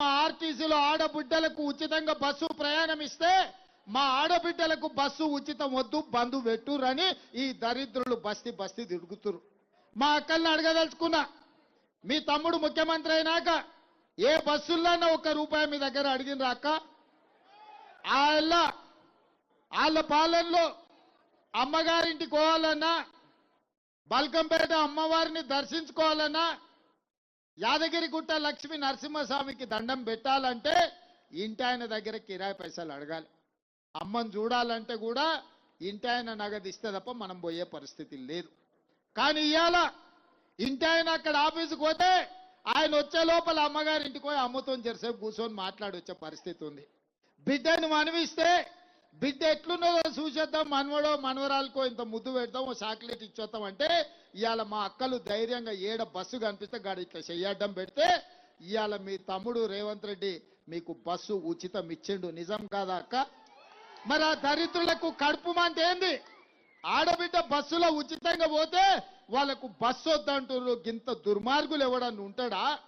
ఆర్టీసీలో ఆడబిడ్డలకు ఉచితంగా బస్సు ప్రయాణం ఇస్తే మా ఆడబిడ్డలకు బస్సు ఉచితం వద్దు బంధు పెట్టురని ఈ దరిద్రులు బస్తీ బస్తీ తిరుగుతురు. మా అక్కల్ని అడగదలుచుకున్నా, మీ తమ్ముడు ముఖ్యమంత్రి అయినాక ఏ బస్సుల్లోనో ₹1 మీ దగ్గర అడిగినరా అక్క? వాళ్ళ పాలనలో అమ్మగారింటికి పోవాలన్నా, బల్కంపేట అమ్మవారిని దర్శించుకోవాలన్నా, యాదగిరిగుట్ట లక్ష్మీ నరసింహస్వామికి దండం పెట్టాలంటే ఇంటి ఆయన దగ్గర కిరాయి పైసలు అడగాలి. అమ్మని చూడాలంటే కూడా ఇంటి ఆయన నగదు ఇస్తే తప్ప మనం పోయే పరిస్థితి లేదు. కానీ ఇవాళ ఇంటి ఆయన అక్కడ ఆఫీసుకు పోతే ఆయన వచ్చే లోపల అమ్మగారి ఇంటికి పోయి అమ్మతో జరసేపు కూర్చొని మాట్లాడొచ్చే పరిస్థితి ఉంది. బిడ్డను మనవిస్తే బిడ్డ ఎట్లున్నదో చూసేద్దాం, మనవడో మనవరాలకో ఇంత ముద్దు పెడతాం, ఓ చాక్లెట్ ఇచ్చేస్తాం అంటే ఇవాళ మా అక్కలు ధైర్యంగా ఏడ బస్సు కనిపిస్తే గాడి ఇట్లా చెయ్యడ్డం పెడితే ఇవాళ మీ తమ్ముడు రేవంత్ రెడ్డి మీకు బస్సు ఉచితం ఇచ్చిండు. నిజం కాదా అక్క? మరి ఆ దరిద్రులకు కడుపు మంట ఏంది? ఆడబిడ్డ బస్సులో ఉచితంగా పోతే వాళ్ళకు బస్సు వద్దంటున్నారు. గింత దుర్మార్గులు ఎవడన్నా ఉంటాడా?